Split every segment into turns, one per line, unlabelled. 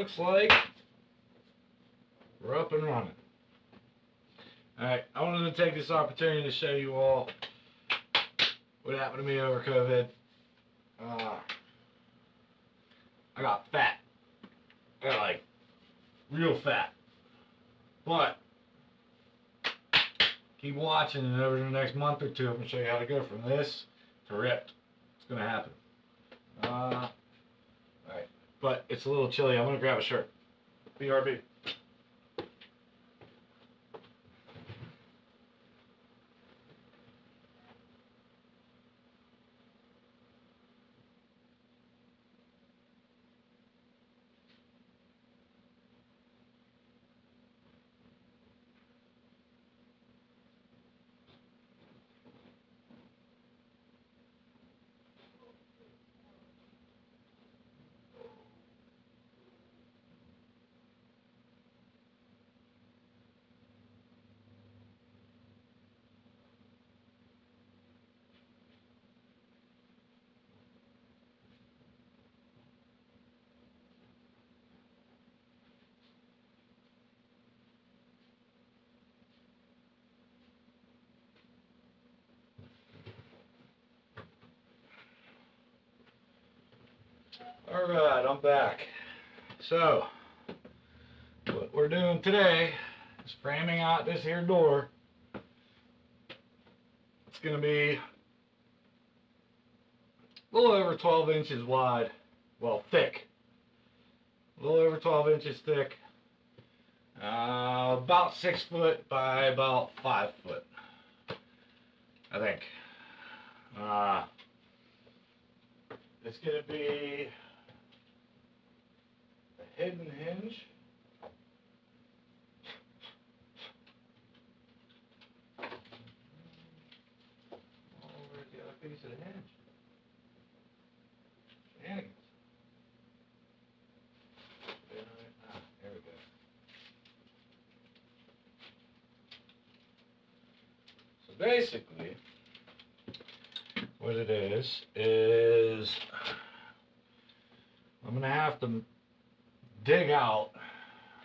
looks like we're up and running. Alright, I wanted to take this opportunity to show you all what happened to me over COVID. I got fat. I got like real fat. But keep watching, and over the next month or two I'm going to show you how to go from this to ripped. It's going to happen. Alright, but it's a little chilly. I'm going to grab a shirt. BRB. Alright, I'm back. So, what we're doing today is framing out this here door. It's going to be a little over 12 inches wide. Well, thick. A little over 12 inches thick. About 6 foot by about 5 foot, I think. It's going to be a hidden hinge. Oh, where's the other piece of the hinge? Shenanigans. There we go. So basically, what it is I'm going to have to dig out,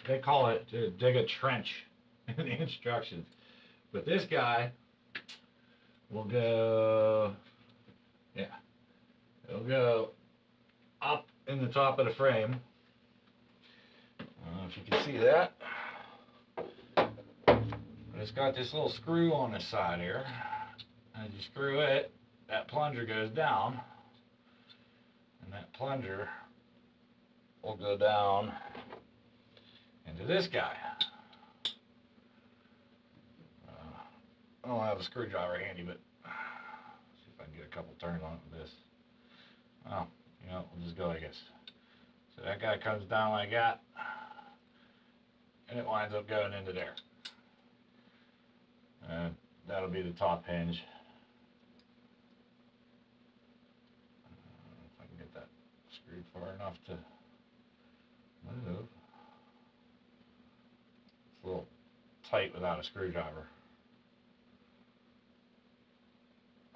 they call it dig a trench in the instructions, but this guy will go, it'll go up in the top of the frame. I don't know if you can see that. But it's got this little screw on the side here. As you screw it, that plunger goes down, and that plunger will go down into this guy. I don't have a screwdriver handy, but see if I can get a couple turns on it with this. Oh, you know, we'll just go like this. So that guy comes down like that, and it winds up going into there. And that'll be the top hinge. If I can get that screwed far enough to move. It's a little tight without a screwdriver.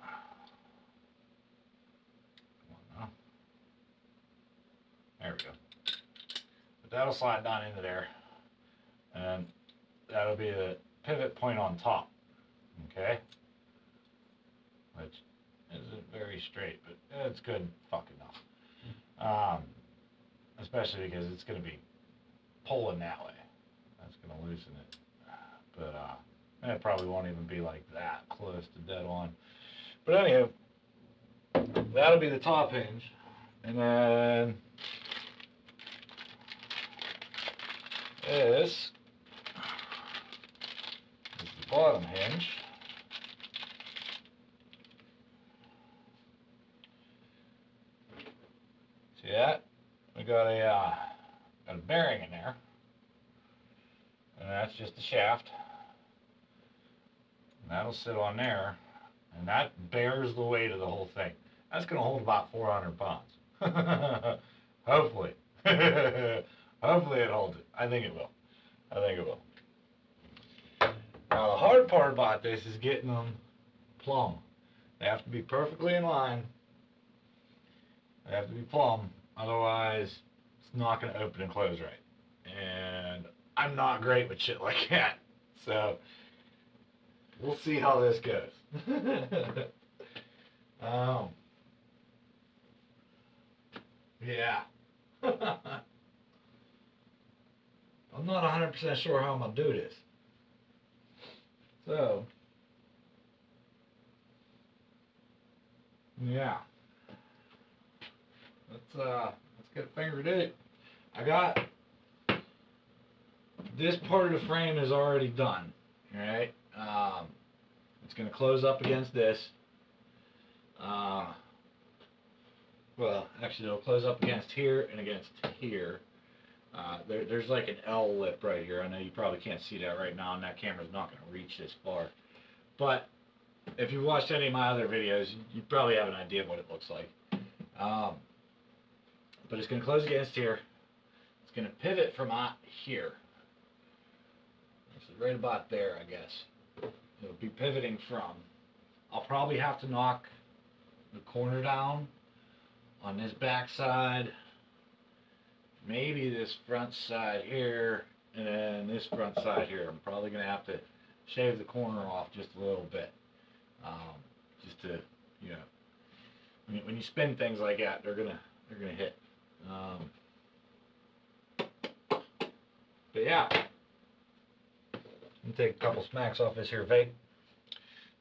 Come on now. There we go. But that'll slide down into there, and that'll be the pivot point on top. Okay? Which isn't very straight, but it's good fucking enough. Especially because it's going to be pulling that way. That's going to loosen it. But it probably won't even be like that close to dead on. But anywho, that'll be the top hinge. And then this is the bottom hinge. See that? We got a bearing in there, and that's just the shaft, and that'll sit on there, and that bears the weight of the whole thing. That's going to hold about 400 pounds. Hopefully. Hopefully it holds it. I think it will. Now the hard part about this is getting them plumb. They have to be perfectly in line. They have to be plumb. Otherwise, it's not going to open and close right. And I'm not great with shit like that. So we'll see how this goes. Yeah. I'm not 100% sure how I'm going to do this. So, yeah. Let's get a finger deep. I got this part of the frame is already done. Alright? It's going to close up against this. Well, actually, it'll close up against here and against here. There's like an L lip right here. I know you probably can't see that right now, and that camera's not going to reach this far. But if you've watched any of my other videos, you probably have an idea of what it looks like. But it's going to close against here. It's going to pivot from out here. So right about there, I guess. It'll be pivoting from. I'll probably have to knock the corner down on this back side, maybe this front side here, and then this front side here. I'm probably going to have to shave the corner off just a little bit, just to, you know, when you spin things like that, they're gonna hit. But yeah, I'm gonna take a couple smacks off this here vape.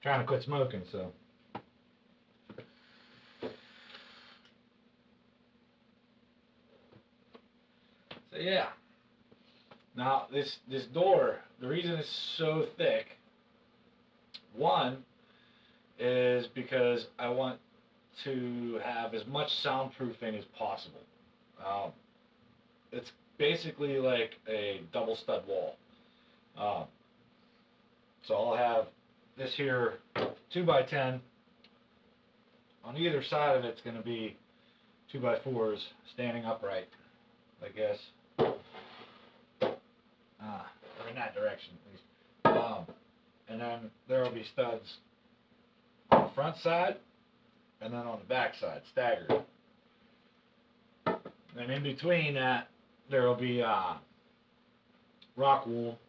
Trying to quit smoking, so. So yeah. Now this door, the reason it's so thick, one is because I want to have as much soundproofing as possible. It's basically like a double stud wall. So I'll have this here 2x10. On either side of it's going to be 2x4s standing upright, I guess. Or in that direction at least. And then there will be studs on the front side and then on the back side, staggered. And in between that, there will be rock wool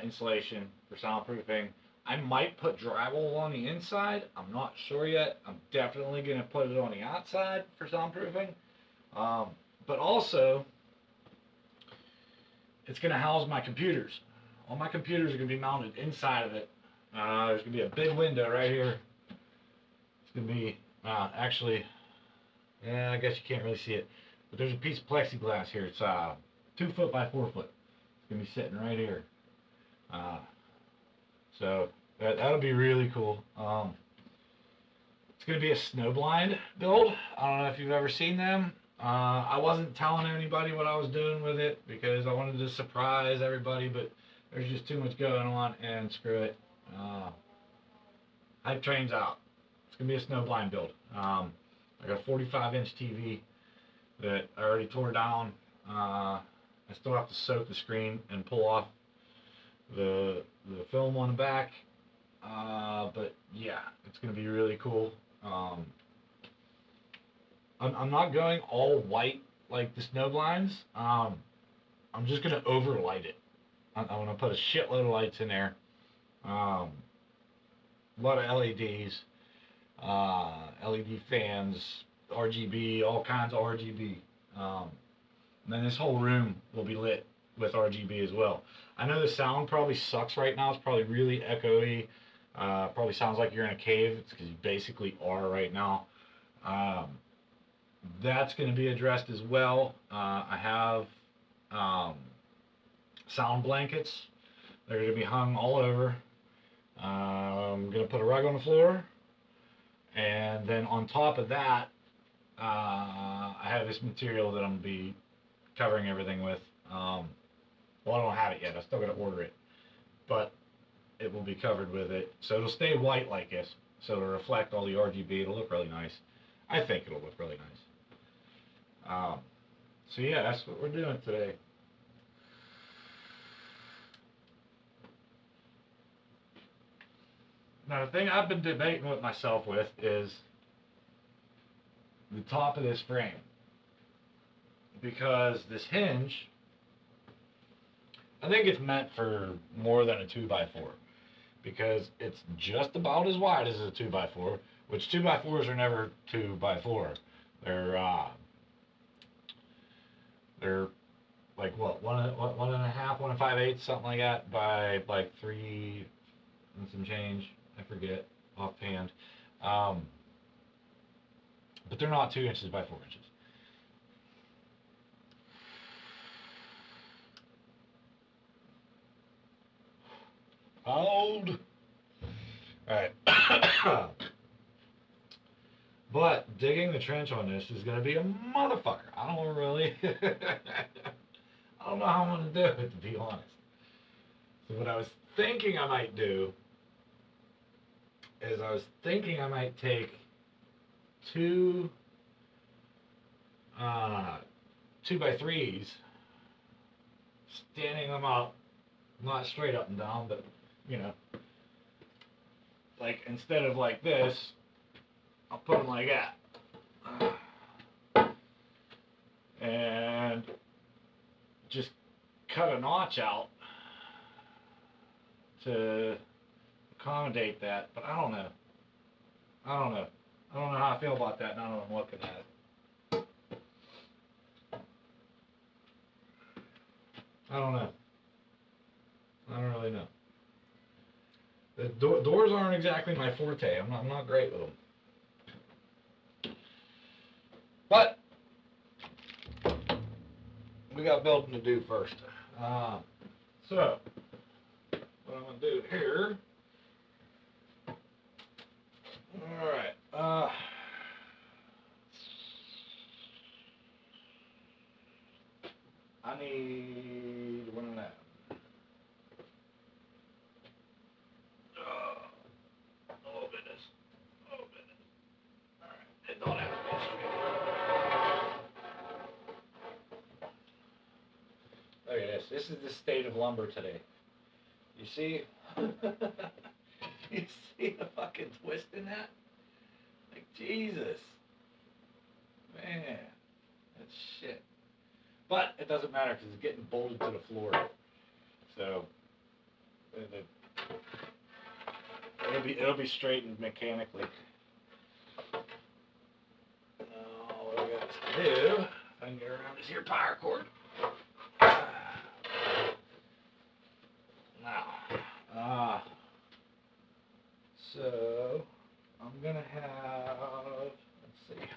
insulation for soundproofing. I might put drywall on the inside. I'm not sure yet. I'm definitely going to put it on the outside for soundproofing. But also, it's going to house my computers. All my computers are going to be mounted inside of it. There's going to be a big window right here. It's going to be, actually, yeah, I guess you can't really see it. But there's a piece of plexiglass here. It's 2 foot by 4 foot. It's going to be sitting right here. So that'll be really cool. It's going to be a snowblind build. I don't know if you've ever seen them. I wasn't telling anybody what I was doing with it because I wanted to surprise everybody, but there's just too much going on, and screw it. Hype train's out. It's going to be a snowblind build. I got a 45-inch TV that I already tore down. I still have to soak the screen and pull off the film on the back. But yeah, it's going to be really cool. I'm not going all white like the snow blinds. I'm just going to overlight it. I'm going to put a shitload of lights in there. A lot of LEDs, LED fans, RGB, all kinds of RGB. And then this whole room will be lit with RGB as well. I know the sound probably sucks right now. It's probably really echoey. Probably sounds like you're in a cave. It's because you basically are right now. That's going to be addressed as well. I have sound blankets. They're going to be hung all over. I'm going to put a rug on the floor. And then on top of that, I have this material that I'm going to be covering everything with. Well, I don't have it yet. I still got to order it. But it will be covered with it. So it'll stay white like this. So it'll reflect all the RGB. It'll look really nice. I think it'll look really nice. So yeah, that's what we're doing today. Now the thing I've been debating with myself with is the top of this frame. because this hinge, I think it's meant for more than a 2x4 because it's just about as wide as a 2x4, which 2x4s are never 2x4. They're like what, one and a half, 1 5/8, something like that, by like 3 and some change. I forget offhand. But they're not 2 inches by 4 inches. Hold. Alright. But digging the trench on this is going to be a motherfucker. I don't really... I don't know how I'm going to do it, to be honest. So what I was thinking I might do is I was thinking I might take two 2x3s, standing them up, not straight up and down, but you know, like instead of like this, I'll put them like that, and just cut a notch out to accommodate that. But I don't know. I don't know how I feel about that now that I'm looking at it. I don't know. I don't really know. The doors aren't exactly my forte. I'm not great with them. But we got building to do first. So what I'm gonna do here. All right. I need one of that. Oh goodness. Oh goodness. All right. It don't have to be straight. Look at this. This is the state of lumber today. You see? You see the fucking twist in that? Like, Jesus. Man. That's shit. But it doesn't matter because it's getting bolted to the floor. So it'll be straightened mechanically. What I got to do, if I can get around this here power cord. Now, so I'm gonna have, let's see,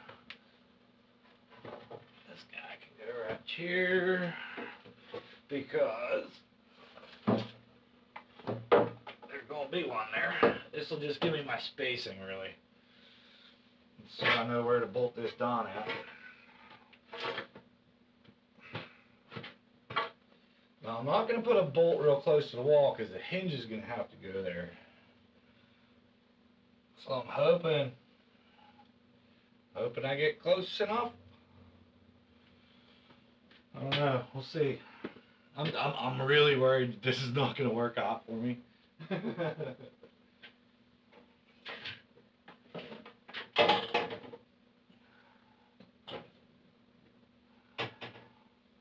this guy can go right here because there's gonna be one there. This will just give me my spacing really, so I know where to bolt this down at. Now I'm not going to put a bolt real close to the wall because the hinge is going to have to go there. So I'm hoping I get close enough. I don't know. We'll see. I'm really worried this is not going to work out for me.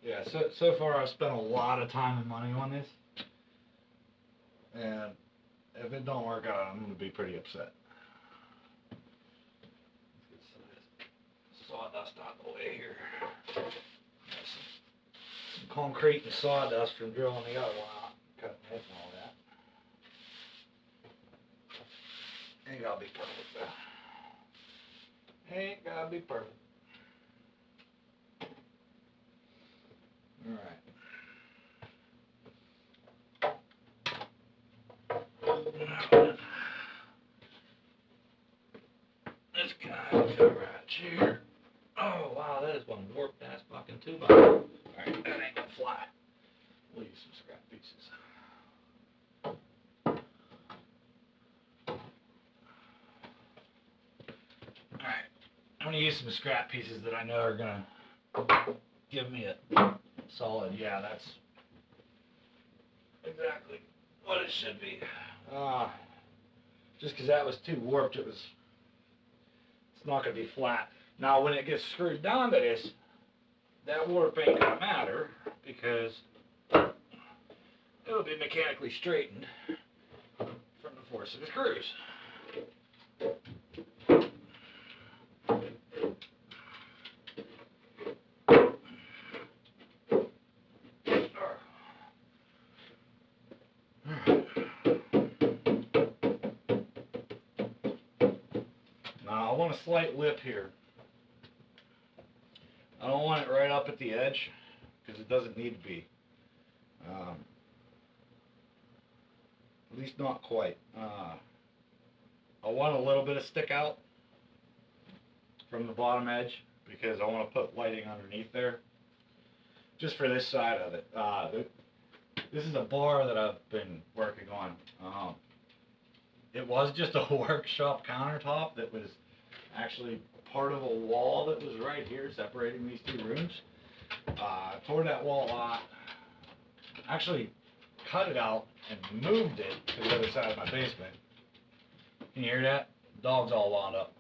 Yeah, so far I've spent a lot of time and money on this, and if it don't work out, I'm going to be pretty upset. Let's get some of this sawdust out of the way here. Some concrete and sawdust from drilling the other one out, cutting it and all that. Ain't gotta be perfect though. Ain't gotta be perfect. Alright. This guy will go right here. Oh wow, that is one warped ass fucking 2x. Alright, that ain't gonna fly. We'll use some scrap pieces. Alright, I'm gonna use some scrap pieces that I know are gonna give me a solid, yeah, that's exactly what it should be. Just because that was too warped, it's not going to be flat. Now when it gets screwed down to this, that warp ain't gonna matter because it'll be mechanically straightened from the force of the screws. Now I want a slight lip here. I don't want it right up at the edge because it doesn't need to be. At least not quite. I want a little bit of stick out from the bottom edge because I want to put lighting underneath there. Just for this side of it. This is a bar that I've been working on. It was just a workshop countertop that was actually part of a wall that was right here separating these two rooms. I tore that wall out, actually cut it out and moved it to the other side of my basement. Can you hear that? The dog's all wound up.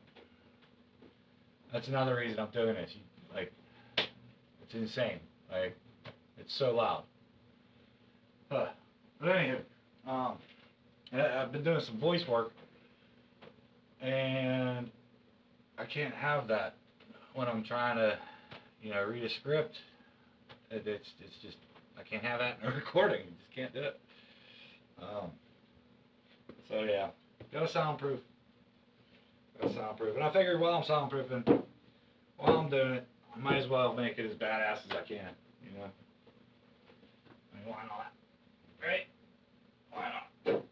That's another reason I'm doing this. Like, it's insane. Like, it's so loud. But anywho, I've been doing some voice work, and I can't have that when I'm trying to, read a script. It's just, I can't have that in a recording. You just can't do it. So yeah, gotta soundproof. And I figured while I'm soundproofing, while I'm doing it, I might as well make it as badass as I can, I mean, why not? Right? Why not? Alright,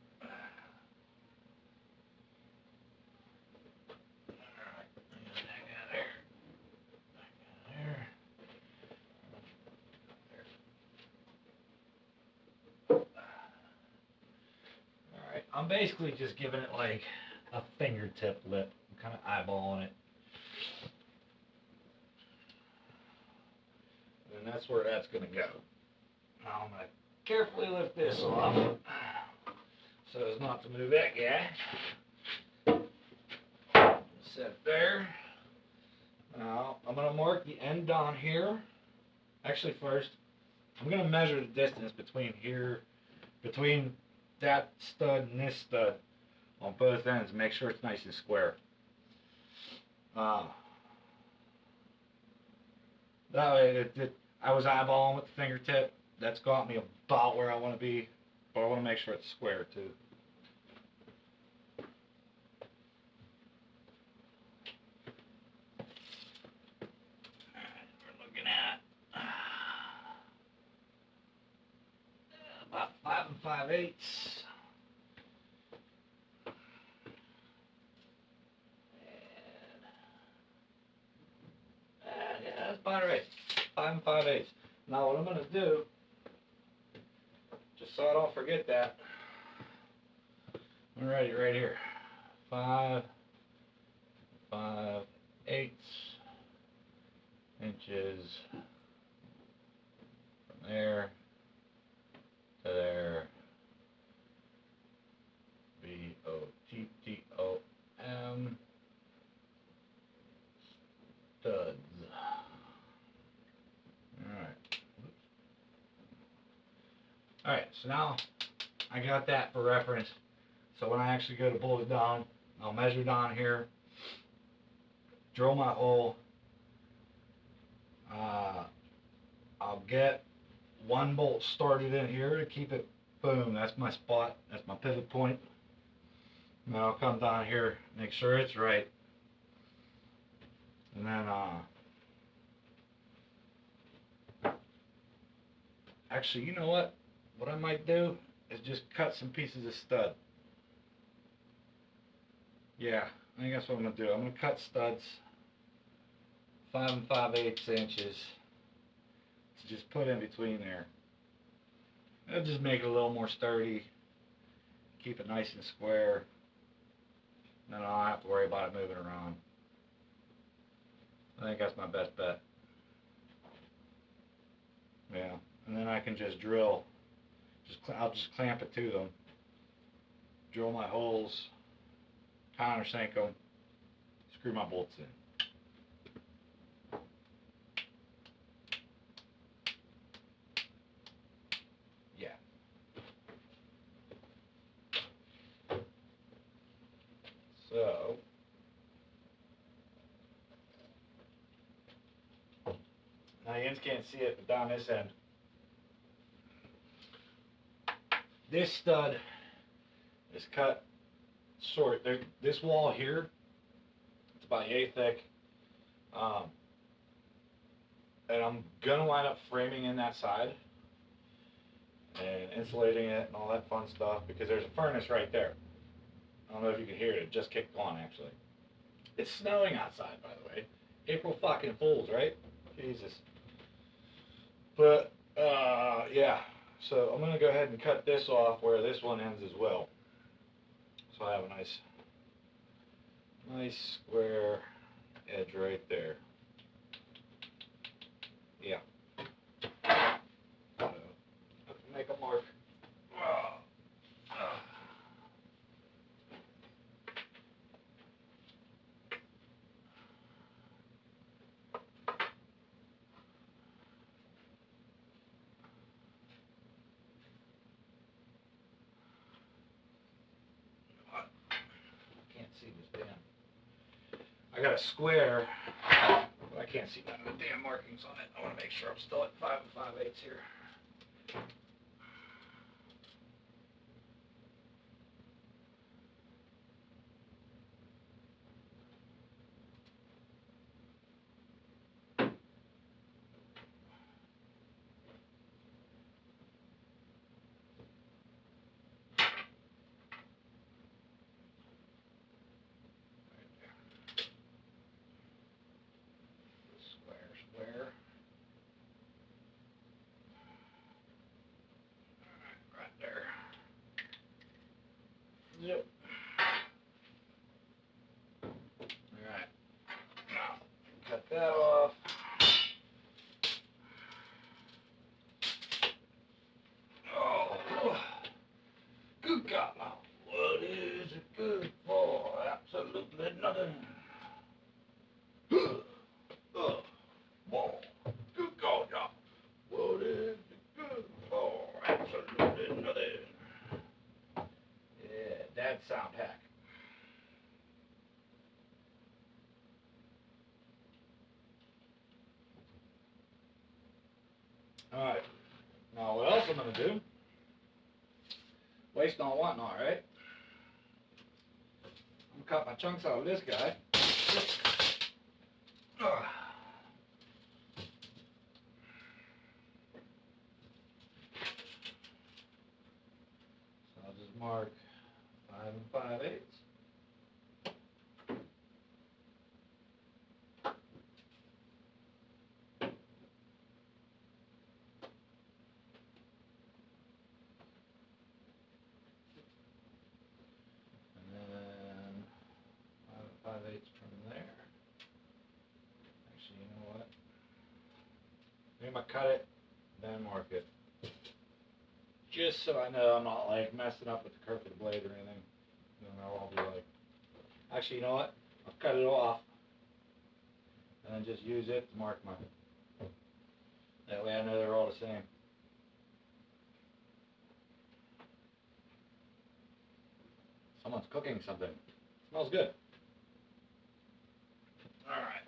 back out there. Alright, I'm basically just giving it like a fingertip lip. I'm kind of eyeballing it. And that's where that's going to go. Now I'm going to carefully lift this off so as not to move that guy. Set it there. Now I'm going to mark the end down here. Actually, first I'm going to measure the distance between that stud and this stud on both ends. Make sure it's nice and square. That way, I was eyeballing with the fingertip. That's got me about where I want to be, but I want to make sure it's square too. Alright, we're looking at about 5 5/8. Yeah, that's about right. 5 5/8. Now what I'm going to do, just so I don't forget that, I'm going to write it right here. 5 5/8 inches from there to there. BOTTOM studs. Alright, so now I got that for reference. So when I actually go to bolt it down, I'll measure down here, drill my hole. I'll get one bolt started in here to keep it, boom, that's my spot, that's my pivot point. And then I'll come down here, make sure it's right. And then, actually, you know what? What I might do is just cut some pieces of stud. Yeah, I think that's what I'm going to do. I'm going to cut studs 5 5/8 inches to just put in between there. It'll just make it a little more sturdy, keep it nice and square. Then I don't have to worry about it moving around. I think that's my best bet. Yeah, and then I can just drill. I'll just clamp it to them. Drill my holes, countersink 'em, screw my bolts in. Now you can't see it, but down this end, this stud is cut short. This wall here, it's about yay thick. And I'm gonna wind up framing in that side and insulating it and all that fun stuff because there's a furnace right there. I don't know if you can hear it. It just kicked on actually. It's snowing outside, by the way. April fucking Fools, right? Jesus. But yeah. So I'm gonna go ahead and cut this off where this one ends as well. So I have a nice square edge right there. Yeah. So, make a mark. Can't see this damn. I got a square, but I can't see none of the damn markings on it. I want to make sure I'm still at 5 5/8 here. Square. Right there. Yep. Alright. Now, cut that off. Oh, good God. What is it good for? Absolutely nothing. Whoa. Good God, y'all. What is it good for? Absolutely nothing. Yeah, dad sound hack. Alright. Now what else I'm gonna do? Waste not wanting, alright? I'm gonna cut my chunks out of this guy. So I'll just mark 5 5/8. And then 5 5/8 from there. Actually, you know what? Maybe I cut it, then mark it. Just so I know I'm not like messing up with the curve of the blade or anything. Then I'll be like, actually, you know what? I'll cut it off and then just use it to mark my. That way I know they're all the same. Someone's cooking something. Smells good. All right.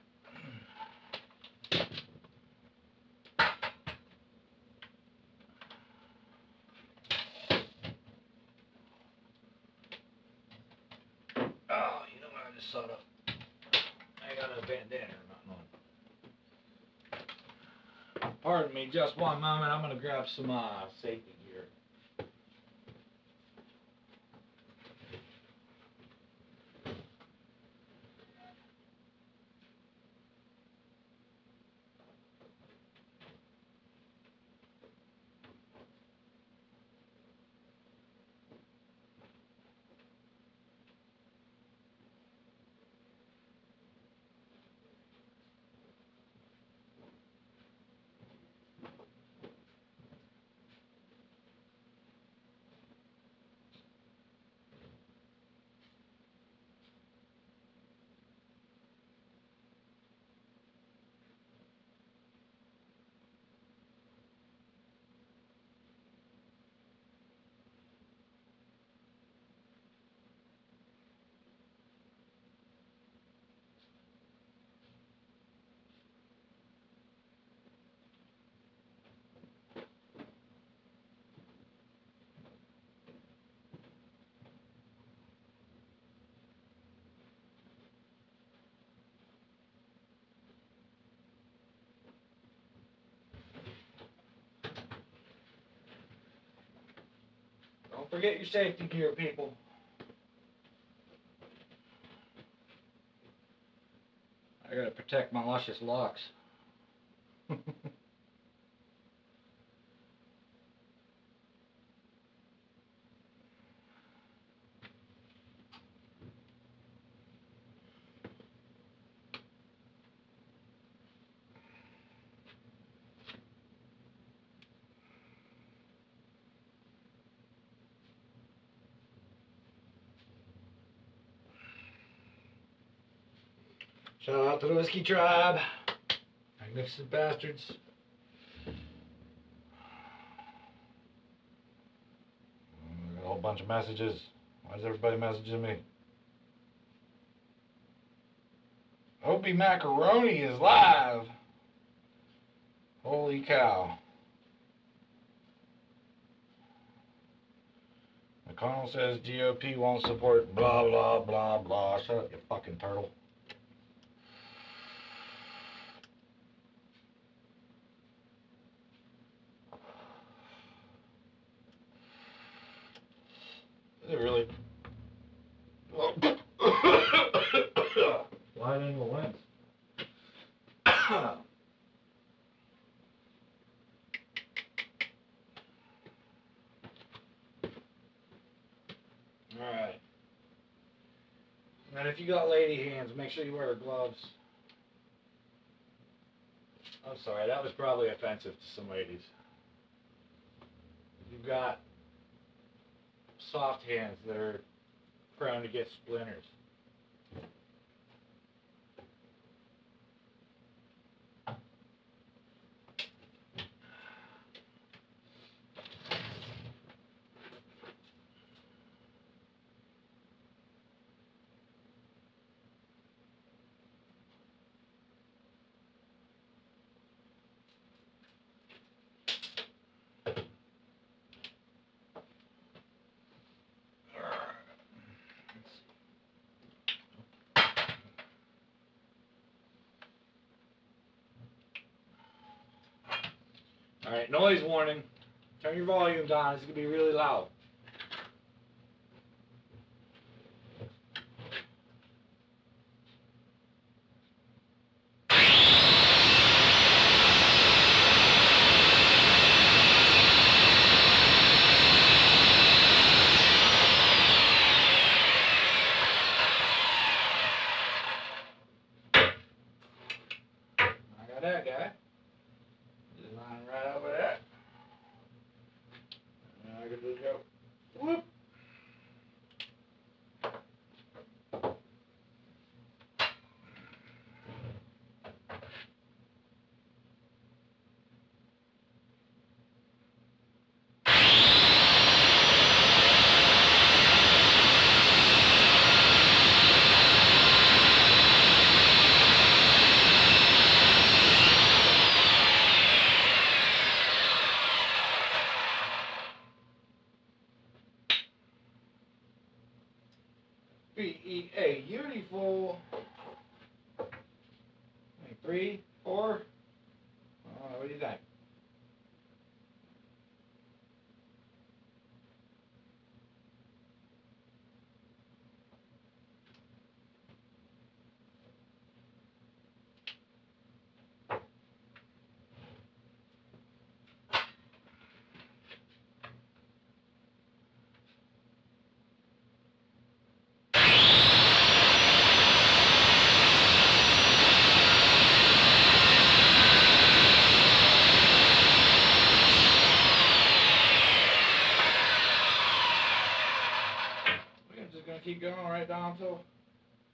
Oh, you know what? I just thought of. I got a bandana or nothing on. Pardon me, just one moment. I'm gonna grab some safety gear. Don't forget your safety gear, people. I gotta protect my luscious locks. Shout out to the Whiskey Tribe. Magnificent bastards. Got a whole bunch of messages. Why is everybody messaging me? Opie Macaroni is live. Holy cow. McConnell says GOP won't support blah blah blah blah. Shut up, you fucking turtle. Is it really? Slide in the lens. Alright. And if you got lady hands, make sure you wear gloves. I'm sorry, that was probably offensive to some ladies. If you've got soft hands that are prone to get splinters. Alright, noise warning. Turn your volume down, it's going to be really loud. I got that guy. Just lying right over there. And I can just go whoop. BEA Uniful. 3, 4. What do you think? I'm just going to keep going right down until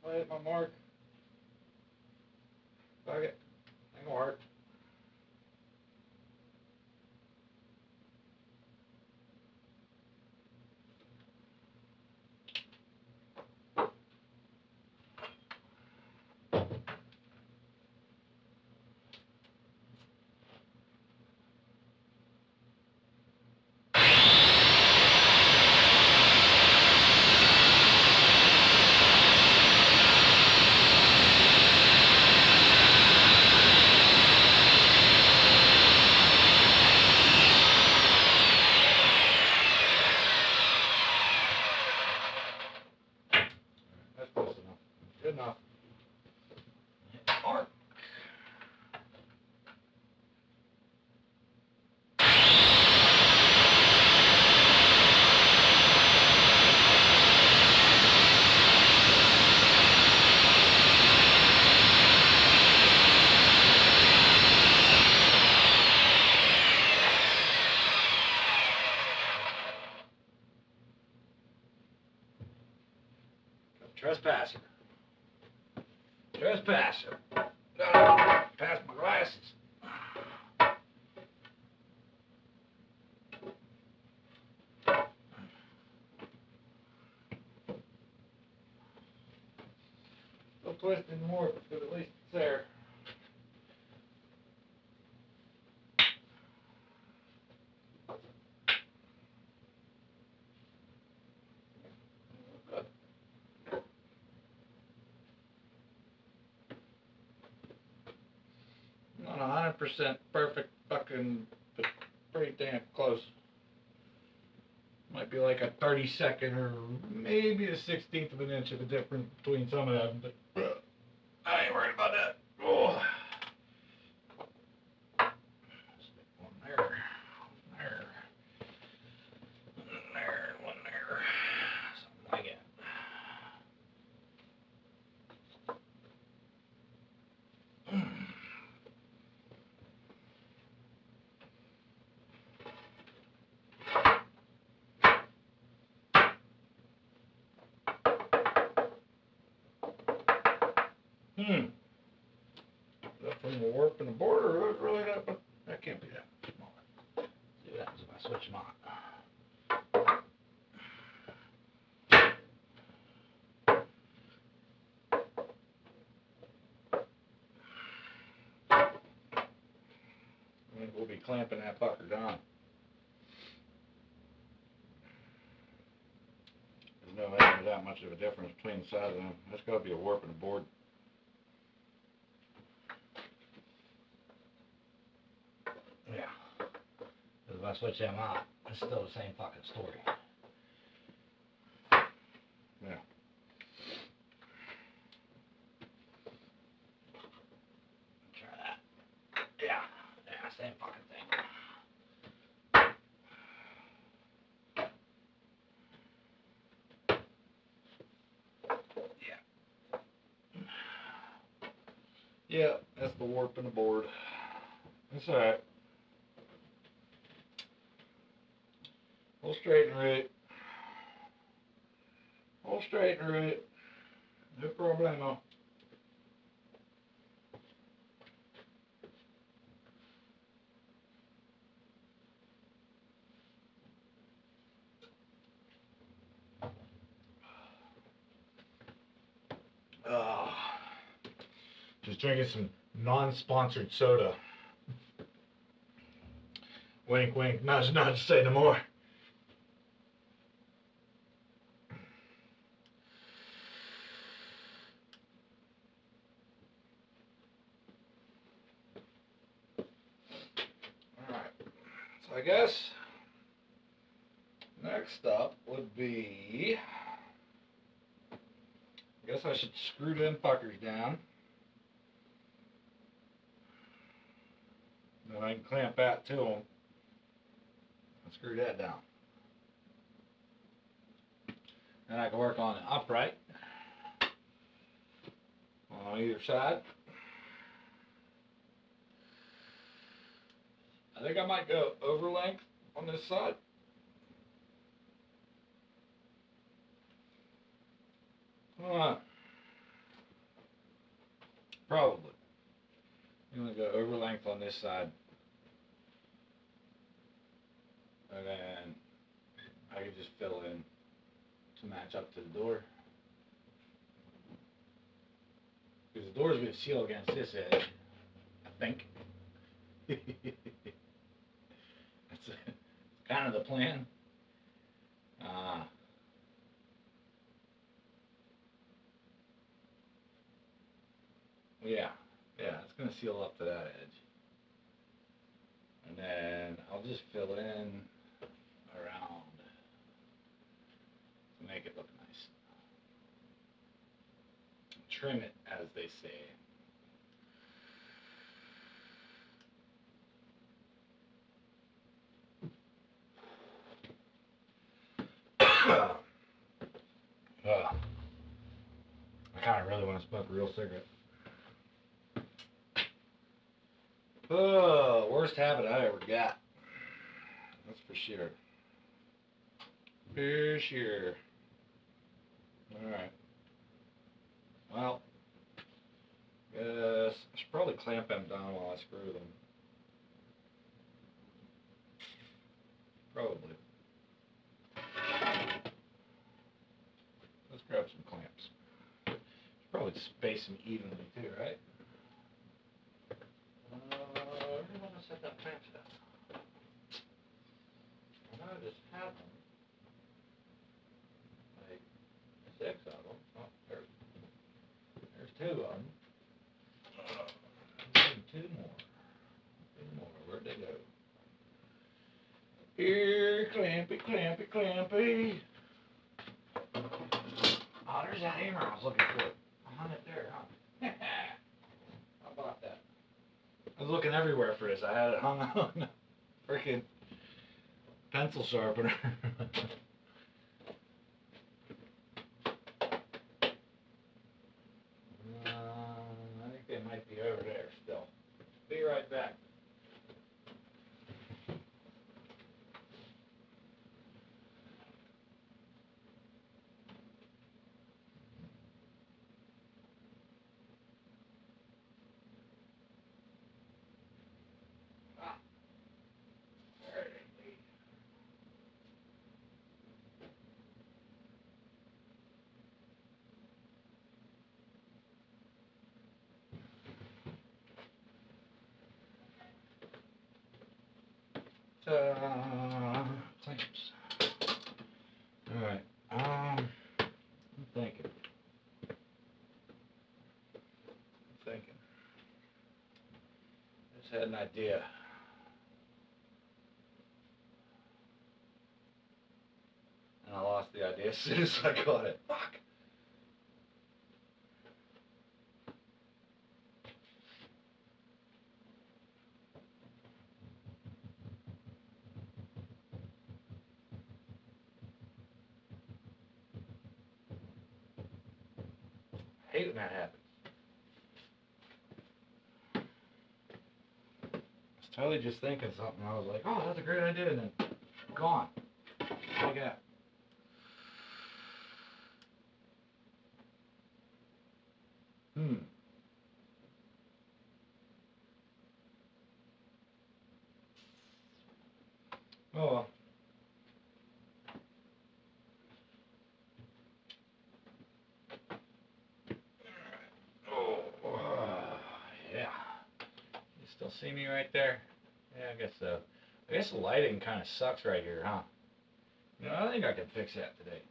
I hit my mark. Fuck it. Ain't gonna hurt. Trespasser. Trespasser. Gotta pass my glasses. Still twisted more, but at least it's there. Not 100% perfect fucking, but pretty damn close. Might be like a 32nd or maybe a 16th of an inch of a difference between some of them, but I ain't worried about that. Oh. Stick one there, there, there, one there, something like that. Is that from the warp in the border, or is it really that? That can't be that small. See what happens if I switch them on. I think we'll be clamping that fucker down. There's no way there's that much of a difference between the size of them. That's got to be a warp and a board. Yeah. Because if I switch them out, it's still the same fucking story. Yeah. Try that. Yeah. Yeah, same fucking thing. Yeah, that's the warp in the board. That's alright. We'll straighten right. We'll straighten right. No problemo. Just drinking some non-sponsored soda. Wink, wink, nudge, nudge, say no more. Alright, so I guess next up would be, I guess I should screw them fuckers down. Then I can clamp that to them and screw that down. Then I can work on an upright on either side. I think I might go over length on this side. Probably. I'm going to go over length on this side. And then I can just fill in to match up to the door. Because the door is going to seal against this edge, I think. That's kind of the plan. Yeah, it's going to seal up to that edge. And then I'll just fill in around to make it look nice. Trim it, as they say. I kind of really want to smoke a real cigarette. Worst habit I ever got. That's for sure. For sure. Alright.
Well, I should probably clamp them down while I screw them. Probably. Let's grab some clamps. Should probably space them evenly too, right? Where do you want to set that clamps down? I just have them. Like 6 of them. Oh, there's 2 of them. Two more. Where'd they go? Here, clampy, clampy, clampy. Oh, there's that hammer I was looking for. I hung it there, huh? How about that? I was looking everywhere for this. I had it hung on a freaking pencil sharpener. I think they might be over there still. Be right back. Clamps. Alright, I'm thinking. Just had an idea. And I lost the idea as soon as I got it. Fuck! I hate when that happens. I was totally just thinking something. I was like, oh, that's a great idea, and then gone. Like that. Oh well. Oh, yeah. You still see me right there? Yeah, I guess so. I guess the lighting kind of sucks right here, huh? You know, I think I can fix that today.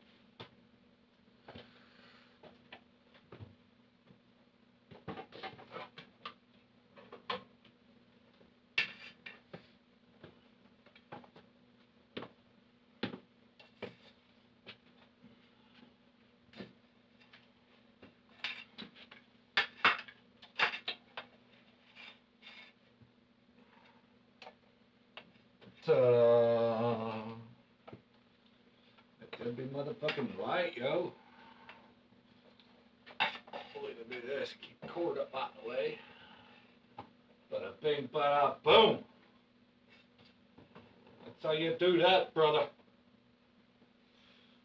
Ta-da! That could be motherfucking light, yo. Hopefully to do this, keep the cord up out of the way. Bada bing, bada boom! That's how you do that, brother.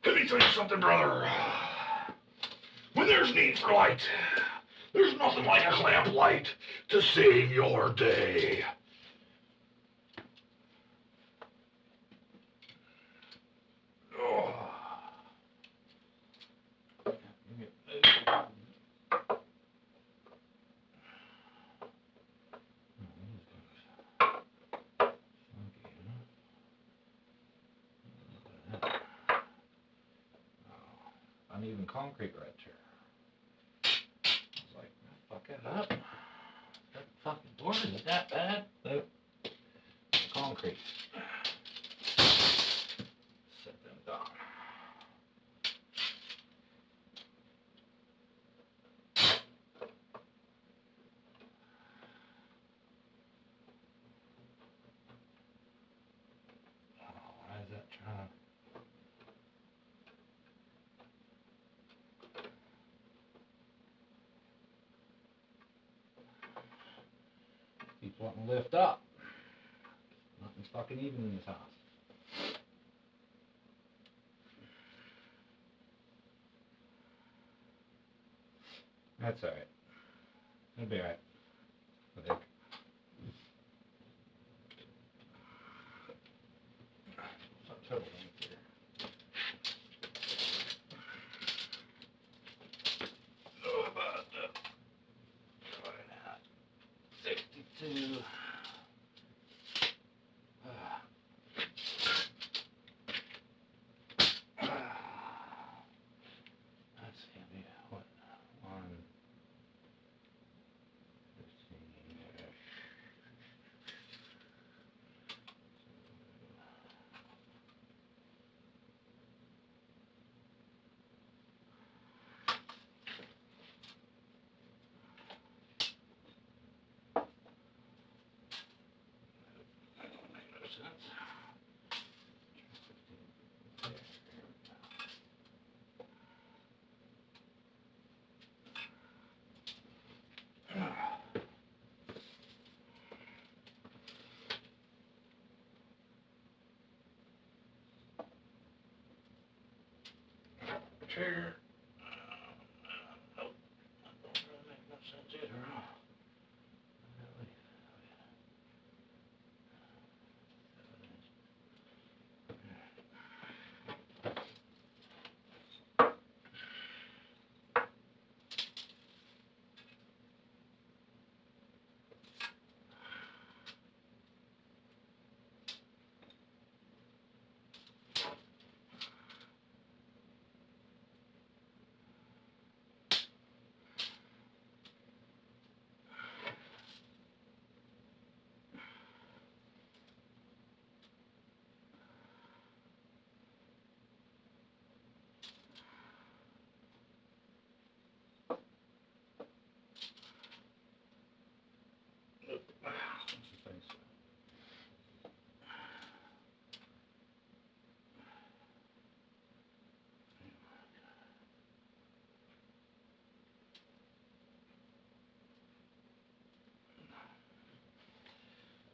Let me tell you something, brother. When there's need for light, there's nothing like a clamp light to save your day. Uneven concrete right here. I was like, fuck it up. That fucking board isn't that bad. Nope. Concrete. Set them down. Why is that trying to... Keeps wanting to lift up. Nothing's fucking even in this house. That's alright. It'll be alright. I think. Total length here. Oh, about 62. That's gonna be what? 115. That don't make no sense. Trigger. Nope. That don't really make no sense either.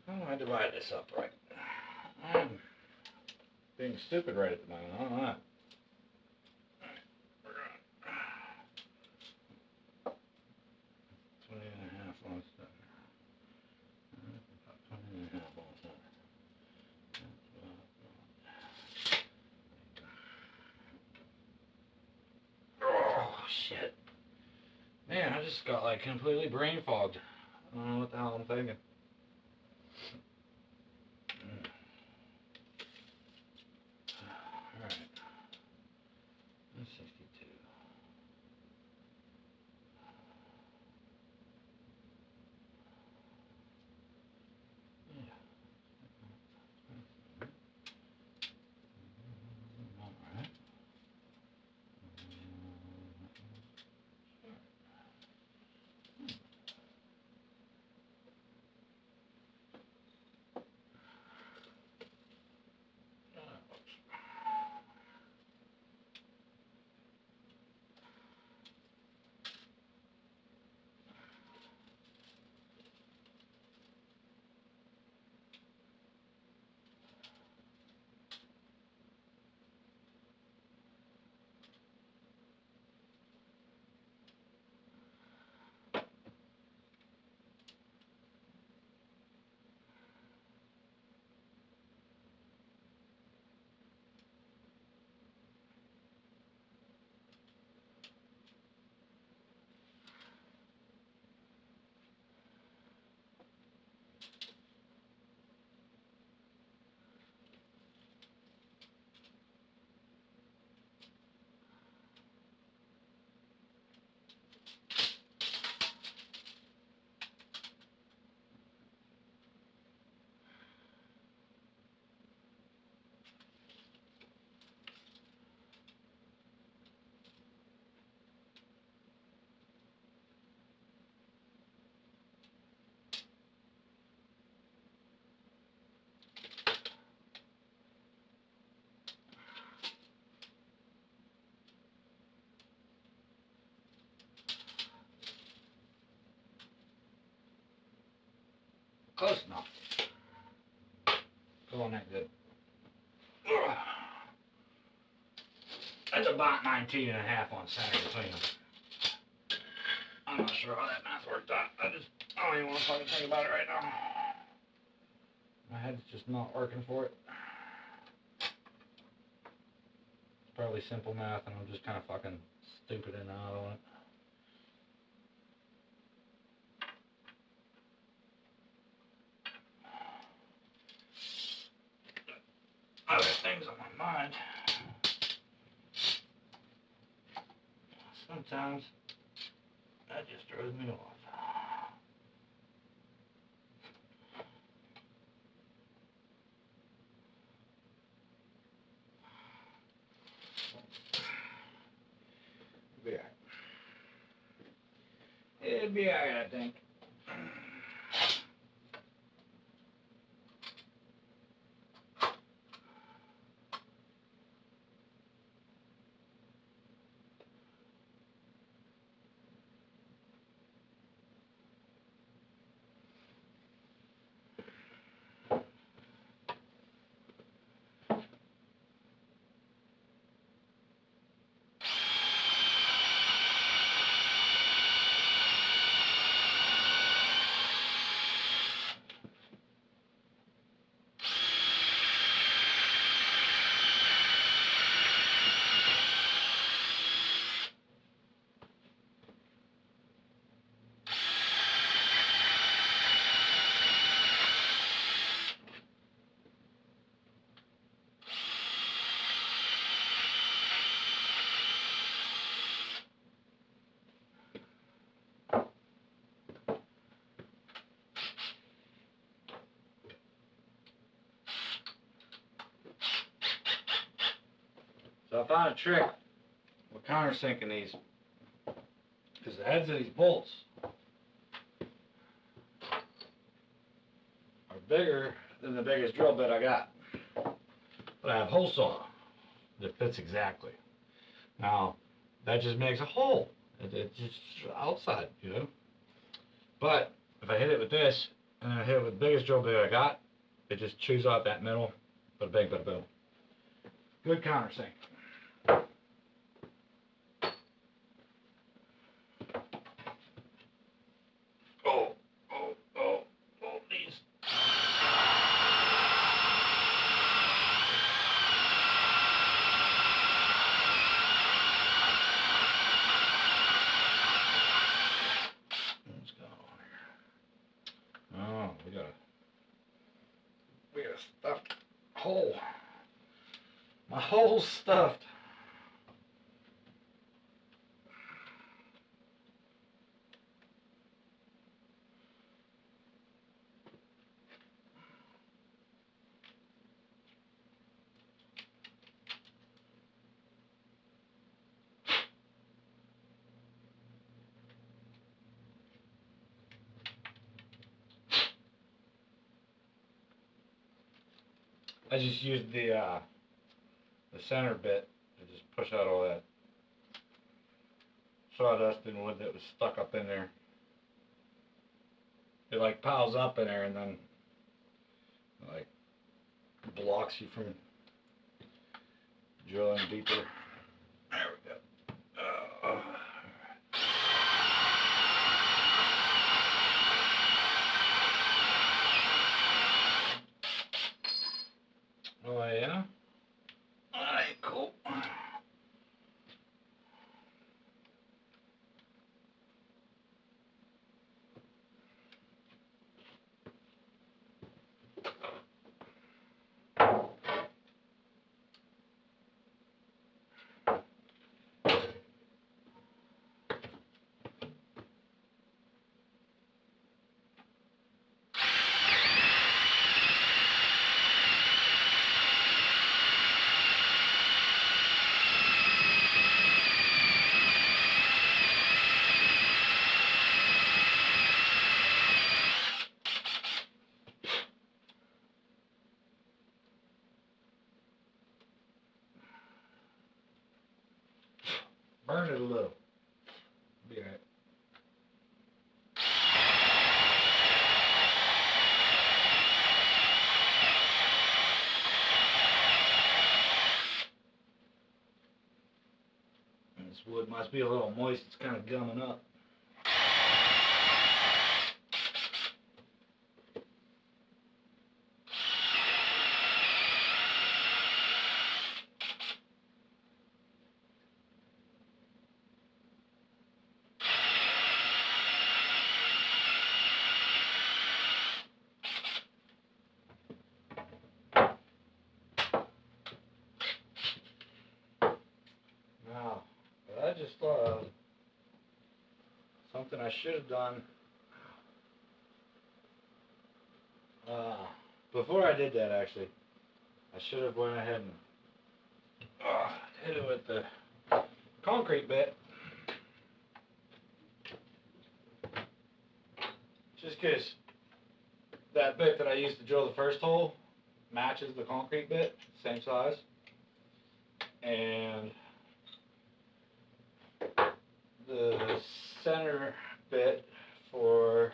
How do I divide this up right? I'm being stupid right at the moment. I don't know. Alright, we're going 20 and a half on center. 20 and a half on center. Oh, shit. Man, I just got like completely brain fogged. I don't know what the hell I'm thinking. Alright. That's 62. Yeah. Alright. Close enough. Go on that good. That's about 19 and a half on center between them. I'm not sure how that math worked out. I don't even want to fucking think about it right now. My head's just not working for it. It's probably simple math, and I'm just kind of fucking stupid and out on it. Other things on my mind. Sometimes that just throws me off. It'll be alright. It'll be alright, I think. So I found a trick with countersinking these, because the heads of these bolts are bigger than the biggest drill bit I got. But I have hole saw that fits exactly. Now, that just makes a hole. It's just outside, you know. But if I hit it with this, and I hit it with the biggest drill bit I got, it just chews out that middle. Bada bing, bada boom. Good countersink. These. What's going on here? Oh, we got a stuffed hole. My hole's stuffed. I just used the center bit to just push out all that sawdust and wood that was stuck up in there. It like piles up in there and then like blocks you from drilling deeper. There we go. Oh yeah? That ain't cool. Burn it a little. Be alright. This wood must be a little moist. It's kind of gumming up. something I should have done. Before I did that, actually, I should have went ahead and hit it with the concrete bit. Just because that bit that I used to drill the first hole matches the concrete bit, same size. And the center bit for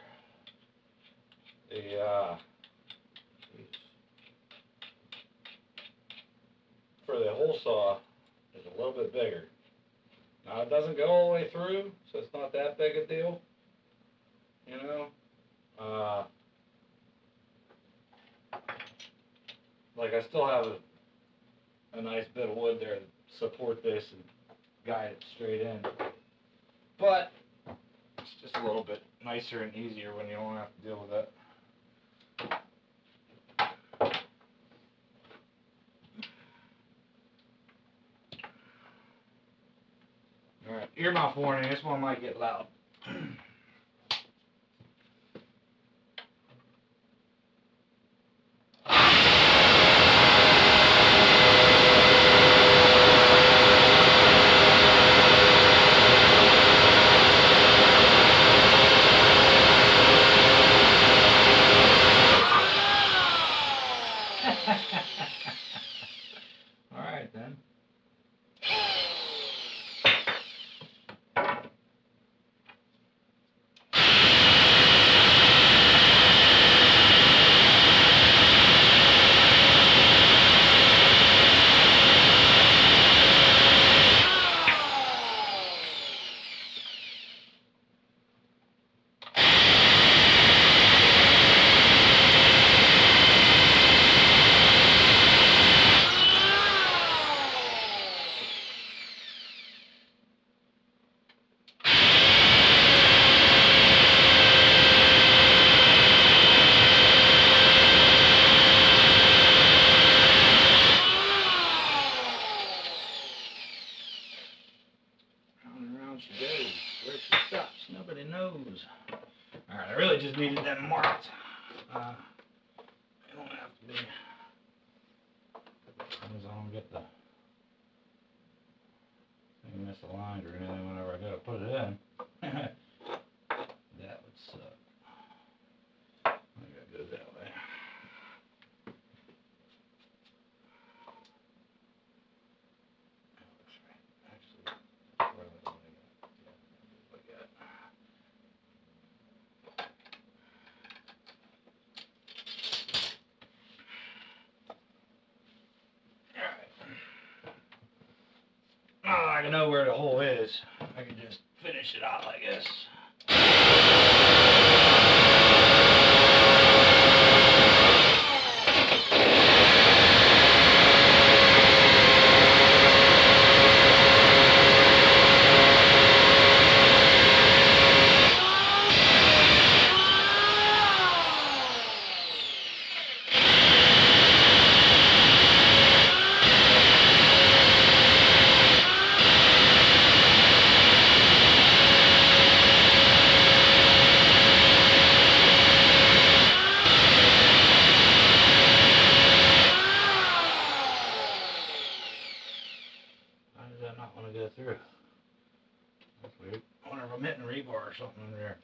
the hole saw is a little bit bigger. Now it doesn't go all the way through, so it's not that big a deal, you know. Like I still have a nice bit of wood there to support this and guide it straight in, but it's just a little bit nicer and easier when you don't have to deal with that. Alright, earmuff warning, this one might get loud. Alright then. She goes, where she stops, nobody knows. Alright, I really just needed them marked. They don't have to be. As long as I don't get the thing misaligned or anything whenever I gotta put it in. That would suck. I gotta go that way. I know where the hole is. I can just finish it out like this. Not want to go through. That's weird. I wonder if I'm hitting rebar or something under there.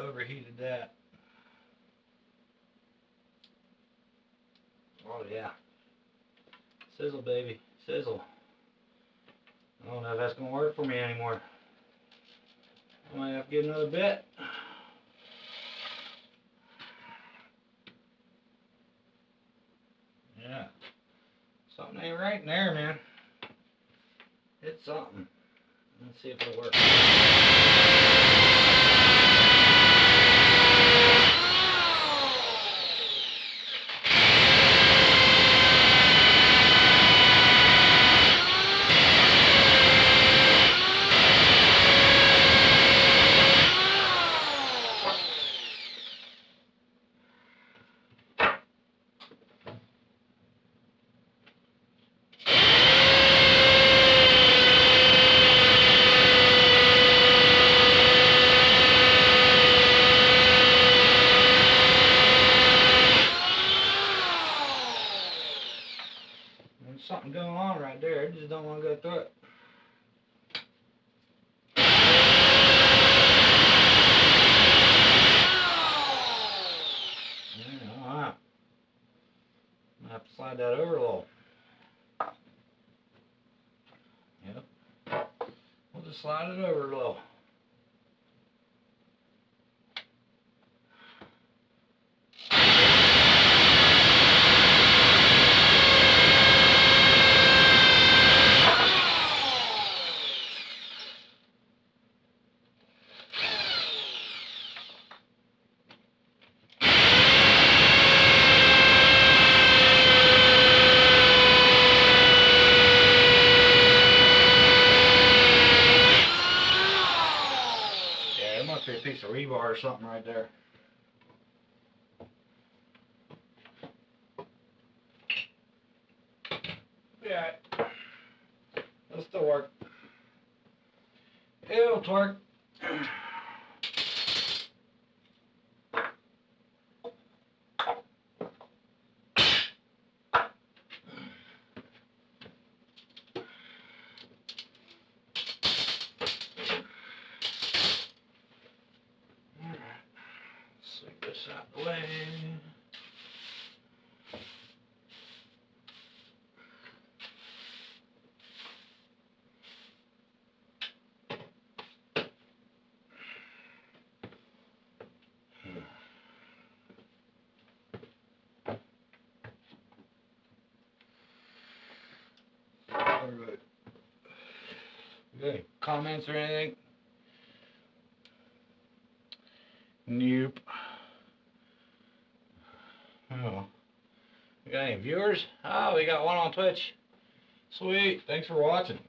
Overheated that. Oh yeah. Sizzle, baby. Sizzle. I don't know if that's going to work for me anymore. I might have to get another bit. Yeah. Something ain't right in there, man. It's something. Let's see if it'll work. something going on right there. I just don't want to go through it. Yeah, all right. I'm gonna have to slide that over a little. Yep. We'll just slide it over a little. Yeah, there must be a piece of rebar or something right there. Yeah, it'll still work. It'll twerk. Sweep this out of the way. Alright. You got any comments or anything? Nope. Oh. We got any viewers? Oh, we got one on Twitch. Sweet. Thanks for watching.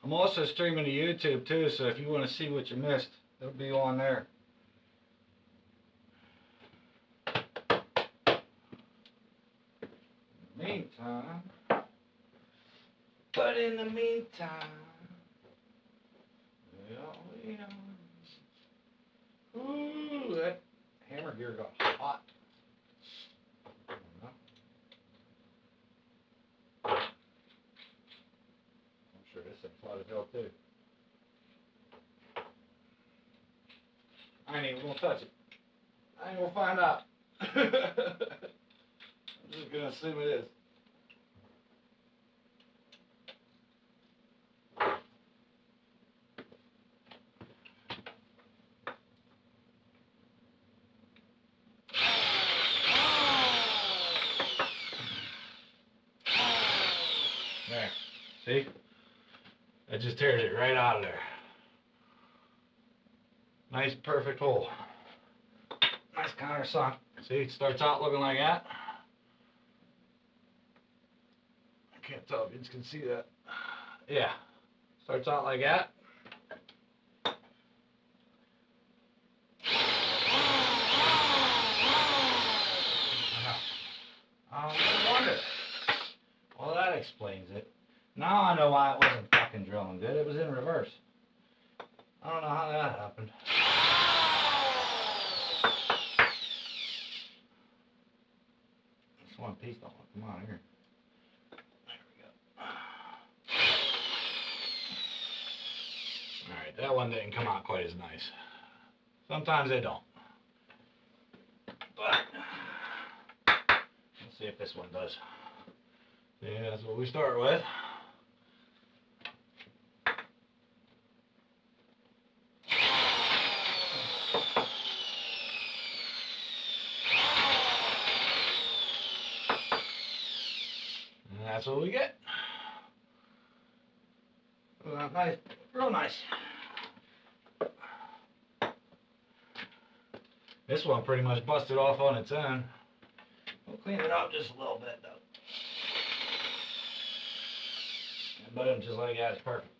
I'm also streaming to YouTube too, so if you want to see what you missed, it'll be on there. Meantime, but in the meantime, ooh, that hammer gear got hot. I'm sure this thing's hot as hell too. I ain't even gonna touch it. I ain't gonna find out. I'm just gonna assume it is. There. See? That just tears it right out of there. Nice, perfect hole. Nice countersunk. See, it starts out looking like that. I can't tell if you can see that. Yeah. Starts out like that. No wonder. Well, that explains it. Now I know why it wasn't fucking drilling good. It was in reverse. I don't know how that happened. This one piece don't want to come out here. There we go. Alright, that one didn't come out quite as nice. Sometimes they don't. But let's see if this one does. Yeah, that's what we start with. And that's what we get. Nice, real nice. This one pretty much busted off on its own. We'll clean it up just a little bit though. And boom, just like that, it's perfect.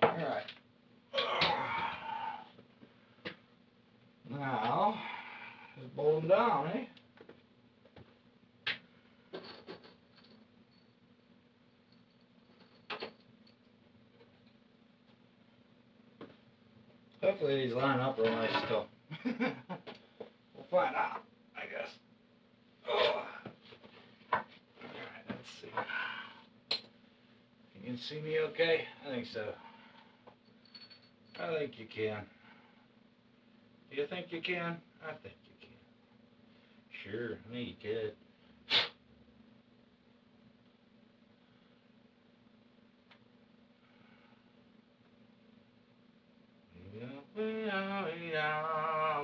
Alright. Now, just bolt them down, eh? Hopefully these line up real nice still. We'll find out, I guess. Oh. Alright, let's see. Can you see me okay? I think so. I think you can. Do you think you can? I think you can. Sure, I think you could.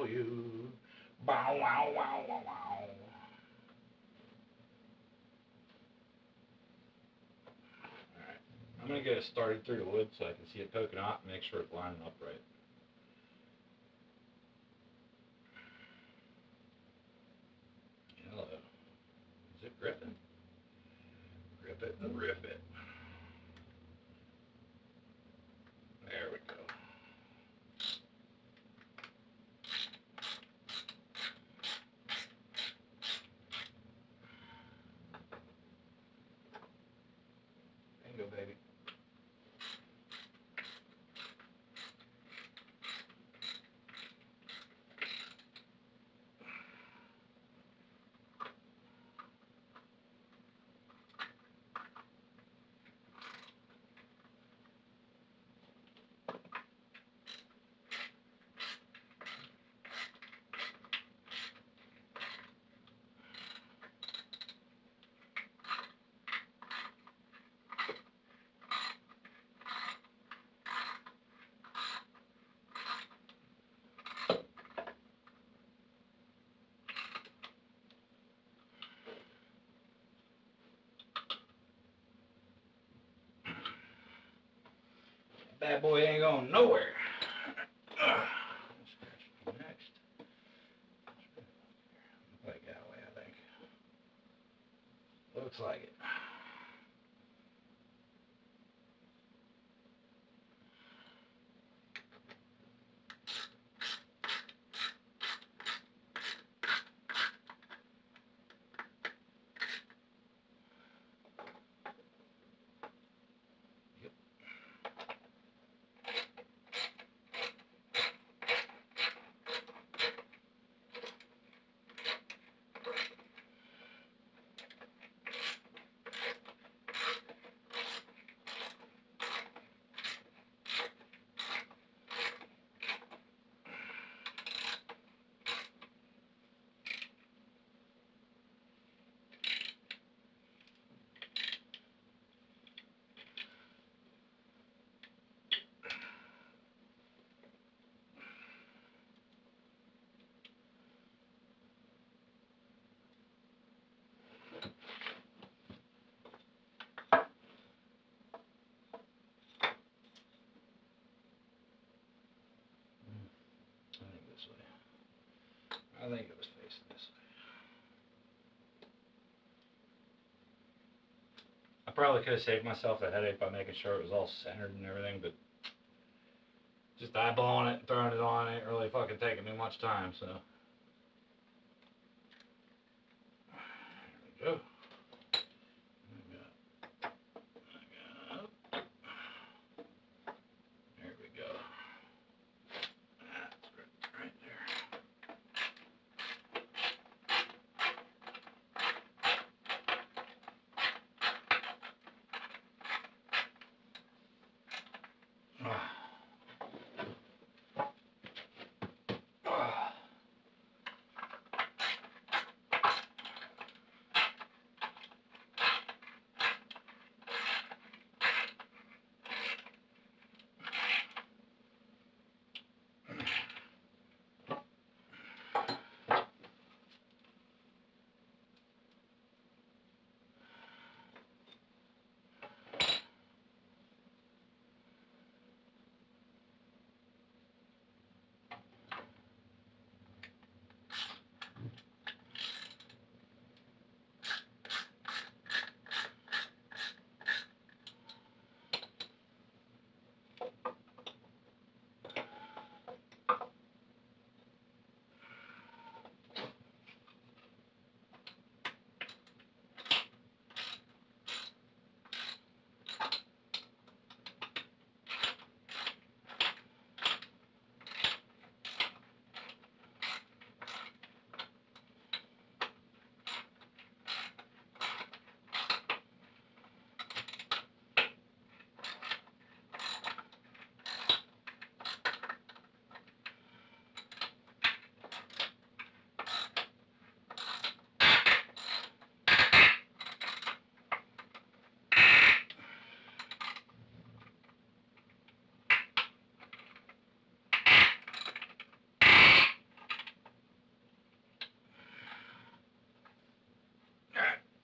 You. Bow wow wow wow wow. Alright. I'm gonna get it started through the wood so I can see it poking out and make sure it's lining up right. Hello. Is it gripping? Grip it and rip it. There we go. Bingo, baby. Bad boy ain't going nowhere. Next. Like that way, I think. Looks like it. I think this way. I think it was facing this way. I probably could have saved myself a headache by making sure it was all centered and everything, but just eyeballing it and throwing it on ain't really fucking taking me much time, so. There we go. There we go. That's right there.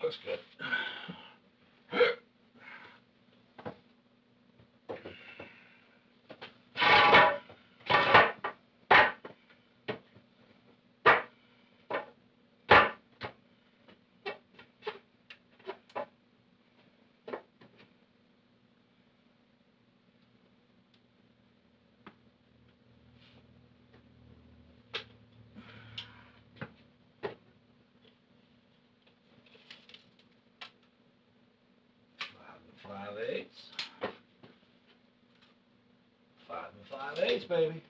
Looks good. 5 5/8, baby.